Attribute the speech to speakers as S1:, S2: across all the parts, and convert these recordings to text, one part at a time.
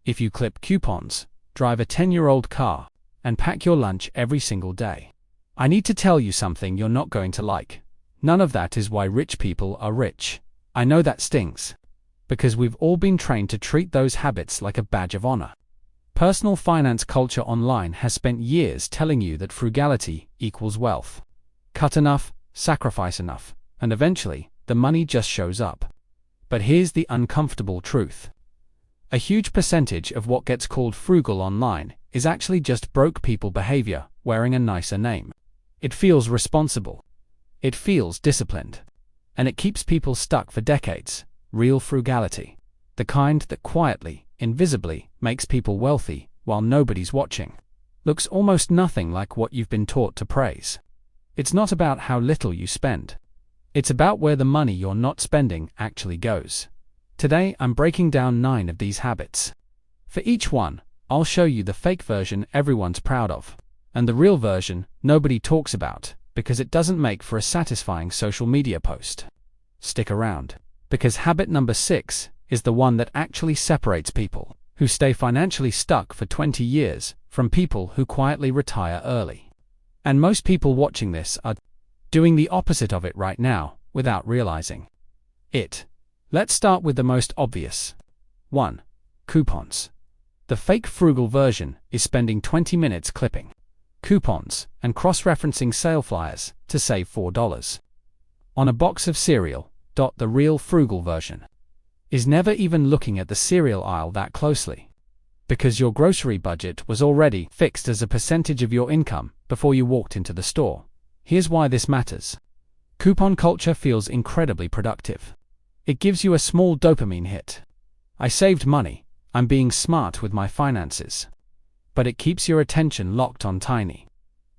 S1: if you clip coupons, drive a 10-year-old car, and pack your lunch every single day. I need to tell you something you're not going to like. None of that is why rich people are rich. I know that stings. Because we've all been trained to treat those habits like a badge of honor. Personal finance culture online has spent years telling you that frugality equals wealth. Cut enough, sacrifice enough, and eventually, the money just shows up. But here's the uncomfortable truth. A huge percentage of what gets called frugal online is actually just broke people behavior wearing a nicer name. It feels responsible. It feels disciplined. And it keeps people stuck for decades. Real frugality. The kind that quietly, invisibly, makes people wealthy while nobody's watching. Looks almost nothing like what you've been taught to praise. It's not about how little you spend. It's about where the money you're not spending actually goes. Today, I'm breaking down 9 of these habits. For each one, I'll show you the fake version everyone's proud of, and the real version nobody talks about because it doesn't make for a satisfying social media post. Stick around, because habit number 6 is the one that actually separates people who stay financially stuck for 20 years from people who quietly retire early. And most people watching this are doing the opposite of it right now without realizing it. Let's start with the most obvious. 1. Coupons. The fake frugal version is spending 20 minutes clipping coupons and cross-referencing sale flyers to save $4 on a box of cereal. The real frugal version is never even looking at the cereal aisle that closely, because your grocery budget was already fixed as a percentage of your income before you walked into the store. Here's why this matters. Coupon culture feels incredibly productive. It gives you a small dopamine hit. I saved money, I'm being smart with my finances. But it keeps your attention locked on tiny,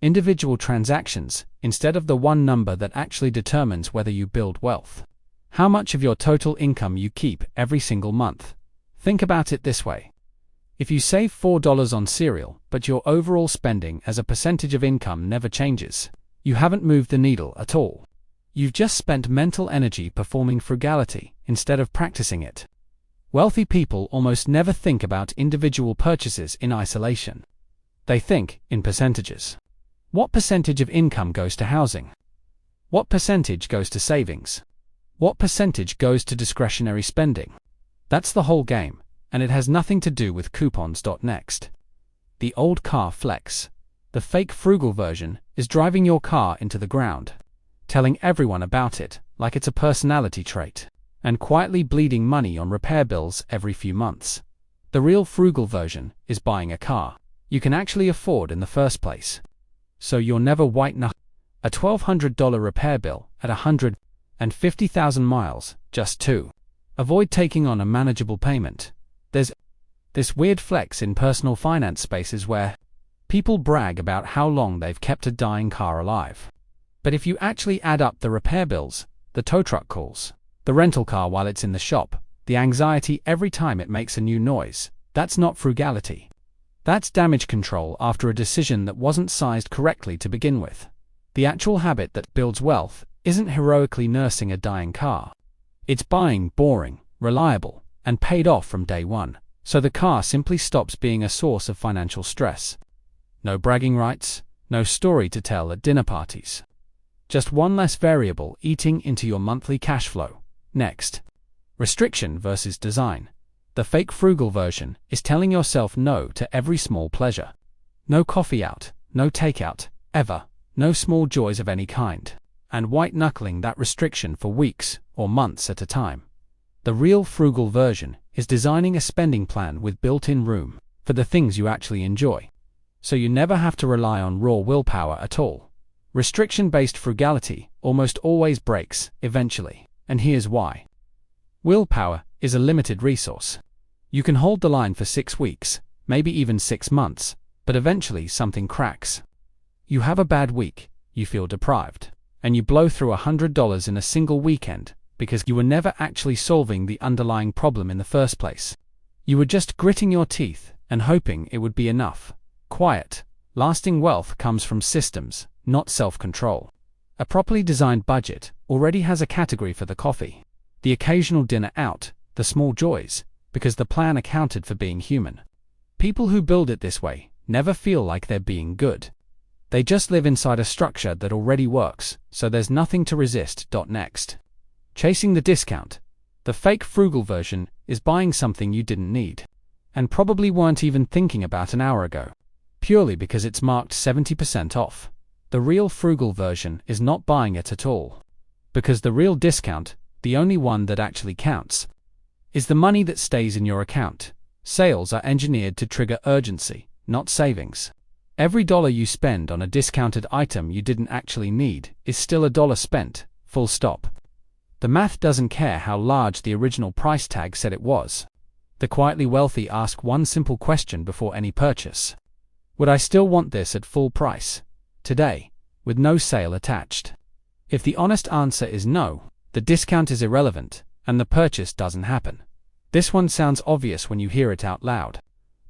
S1: individual transactions instead of the one number that actually determines whether you build wealth. How much of your total income you keep every single month. Think about it this way. If you save $4 on cereal, but your overall spending as a percentage of income never changes, you haven't moved the needle at all. You've just spent mental energy performing frugality instead of practicing it. Wealthy people almost never think about individual purchases in isolation. They think in percentages. What percentage of income goes to housing? What percentage goes to savings? What percentage goes to discretionary spending? That's the whole game, and it has nothing to do with coupons. Next. The old car flex. The fake frugal version is driving your car into the ground, telling everyone about it like it's a personality trait, and quietly bleeding money on repair bills every few months. The real frugal version is buying a car you can actually afford in the first place, so you're never white-knuckling a $1,200 repair bill at 150,000 miles just to avoid taking on a manageable payment. There's this weird flex in personal finance spaces where people brag about how long they've kept a dying car alive. But if you actually add up the repair bills, the tow truck calls, the rental car while it's in the shop, the anxiety every time it makes a new noise, that's not frugality. That's damage control after a decision that wasn't sized correctly to begin with. The actual habit that builds wealth isn't heroically nursing a dying car. It's buying boring, reliable, and paid off from day one, so the car simply stops being a source of financial stress. No bragging rights, no story to tell at dinner parties. Just one less variable eating into your monthly cash flow. Next. Restriction versus design. The fake frugal version is telling yourself no to every small pleasure. No coffee out, no takeout, ever, no small joys of any kind, and white-knuckling that restriction for weeks or months at a time. The real frugal version is designing a spending plan with built-in room for the things you actually enjoy, so you never have to rely on raw willpower at all. Restriction-based frugality almost always breaks eventually, and here's why. Willpower is a limited resource. You can hold the line for 6 weeks, maybe even 6 months, but eventually something cracks. You have a bad week, you feel deprived, and you blow through $100 in a single weekend because you were never actually solving the underlying problem in the first place. You were just gritting your teeth and hoping it would be enough. Quiet, lasting wealth comes from systems, not self-control. A properly designed budget already has a category for the coffee, the occasional dinner out, the small joys, because the plan accounted for being human. People who build it this way never feel like they're being good. They just live inside a structure that already works, so there's nothing to resist. Next. Chasing the discount. The fake frugal version is buying something you didn't need, and probably weren't even thinking about an hour ago, purely because it's marked 70% off. The real frugal version is not buying it at all, because the real discount, the only one that actually counts, is the money that stays in your account. Sales are engineered to trigger urgency, not savings. Every dollar you spend on a discounted item you didn't actually need is still a dollar spent, full stop. The math doesn't care how large the original price tag said it was. The quietly wealthy ask one simple question before any purchase. Would I still want this at full price today, with no sale attached? If the honest answer is no, the discount is irrelevant, and the purchase doesn't happen. This one sounds obvious when you hear it out loud,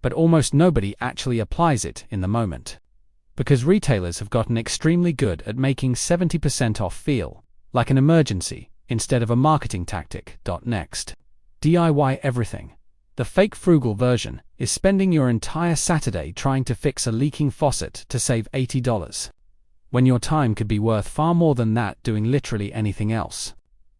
S1: but almost nobody actually applies it in the moment. Because retailers have gotten extremely good at making 70% off feel like an emergency instead of a marketing tactic. Next. DIY everything. The fake frugal version is spending your entire Saturday trying to fix a leaking faucet to save $80, when your time could be worth far more than that doing literally anything else,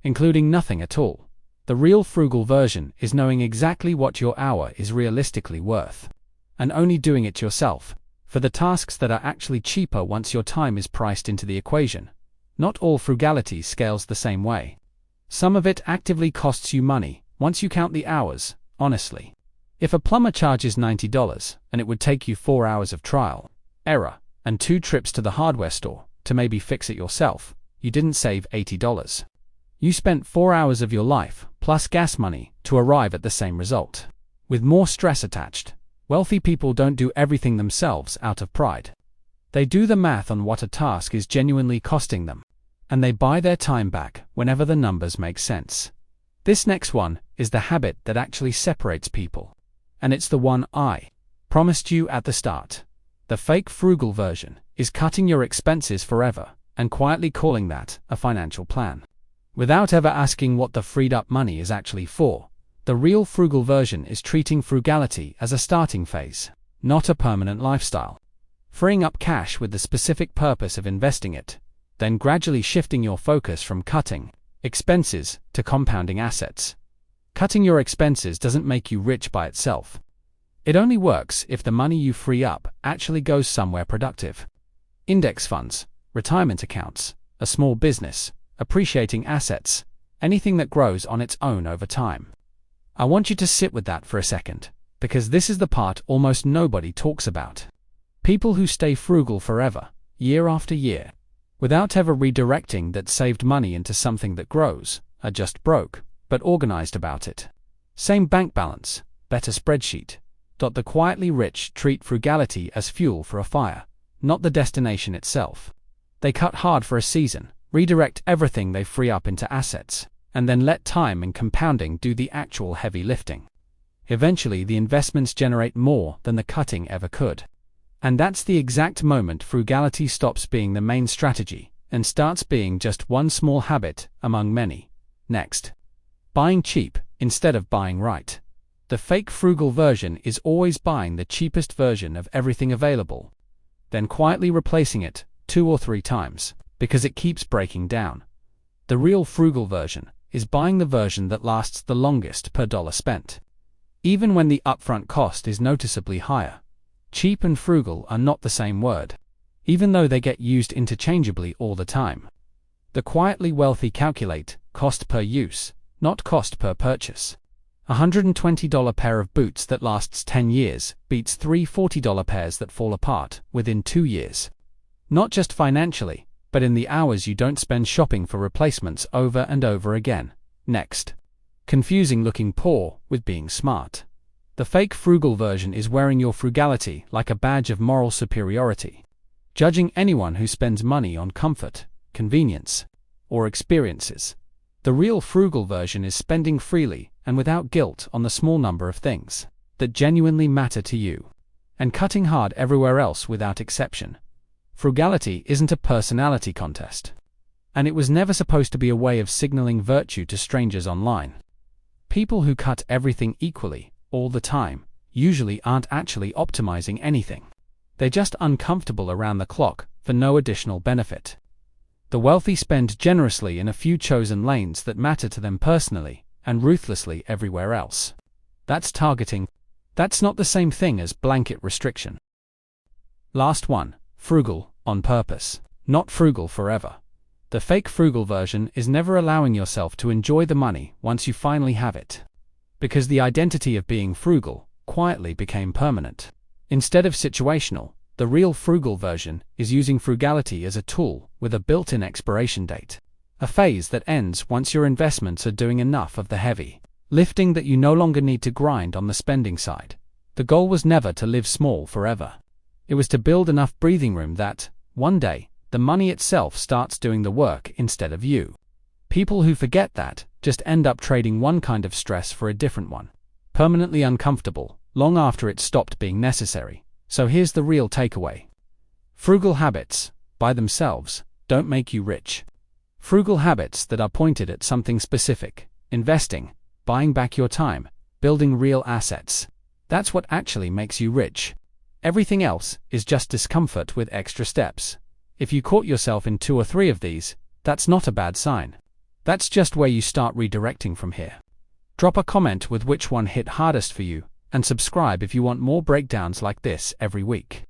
S1: including nothing at all. The real frugal version is knowing exactly what your hour is realistically worth, and only doing it yourself, for the tasks that are actually cheaper once your time is priced into the equation. Not all frugality scales the same way. Some of it actively costs you money once you count the hours, honestly. If a plumber charges $90 and it would take you 4 hours of trial, error, and 2 trips to the hardware store to maybe fix it yourself, you didn't save $80. You spent 4 hours of your life, plus gas money, to arrive at the same result, with more stress attached. Wealthy people don't do everything themselves out of pride. They do the math on what a task is genuinely costing them, and they buy their time back whenever the numbers make sense. This next one is the habit that actually separates people, and it's the one I promised you at the start. The fake frugal version is cutting your expenses forever and quietly calling that a financial plan, without ever asking what the freed up money is actually for. The real frugal version is treating frugality as a starting phase, not a permanent lifestyle. Freeing up cash with the specific purpose of investing it, then gradually shifting your focus from cutting expenses to compounding assets. Cutting your expenses doesn't make you rich by itself. It only works if the money you free up actually goes somewhere productive. Index funds, retirement accounts, a small business, appreciating assets, anything that grows on its own over time. I want you to sit with that for a second, because this is the part almost nobody talks about. People who stay frugal forever, year after year, without ever redirecting that saved money into something that grows, are just broke, but organized about it. Same bank balance, better spreadsheet. The quietly rich treat frugality as fuel for a fire, not the destination itself. They cut hard for a season, redirect everything they free up into assets, and then let time and compounding do the actual heavy lifting. Eventually, the investments generate more than the cutting ever could. And that's the exact moment frugality stops being the main strategy and starts being just one small habit among many. Next. Buying cheap instead of buying right. The fake frugal version is always buying the cheapest version of everything available, then quietly replacing it 2 or 3 times, because it keeps breaking down. The real frugal version is buying the version that lasts the longest per dollar spent, even when the upfront cost is noticeably higher. Cheap and frugal are not the same word, even though they get used interchangeably all the time. The quietly wealthy calculate cost per use, not cost per purchase. A $120 pair of boots that lasts 10 years beats 3 $40 pairs that fall apart within 2 years. Not just financially, but in the hours you don't spend shopping for replacements over and over again. Next. Confusing looking poor with being smart. The fake frugal version is wearing your frugality like a badge of moral superiority, judging anyone who spends money on comfort, convenience, or experiences. The real frugal version is spending freely and without guilt on the small number of things that genuinely matter to you, and cutting hard everywhere else without exception. Frugality isn't a personality contest, and it was never supposed to be a way of signaling virtue to strangers online. People who cut everything equally, all the time, usually aren't actually optimizing anything. They're just uncomfortable around the clock for no additional benefit. The wealthy spend generously in a few chosen lanes that matter to them personally, and ruthlessly everywhere else. That's targeting. That's not the same thing as blanket restriction. Last one, frugal, on purpose, not frugal forever. The fake frugal version is never allowing yourself to enjoy the money once you finally have it. Because the identity of being frugal quietly became permanent. Instead of situational, the real frugal version is using frugality as a tool with a built-in expiration date. A phase that ends once your investments are doing enough of the heavy lifting that you no longer need to grind on the spending side. The goal was never to live small forever. It was to build enough breathing room that, one day, the money itself starts doing the work instead of you. People who forget that just end up trading one kind of stress for a different one. Permanently uncomfortable, long after it stopped being necessary. So here's the real takeaway. Frugal habits, by themselves, don't make you rich. Frugal habits that are pointed at something specific, investing, buying back your time, building real assets. That's what actually makes you rich. Everything else is just discomfort with extra steps. If you caught yourself in 2 or 3 of these, that's not a bad sign. That's just where you start redirecting from here. Drop a comment with which one hit hardest for you, and subscribe if you want more breakdowns like this every week.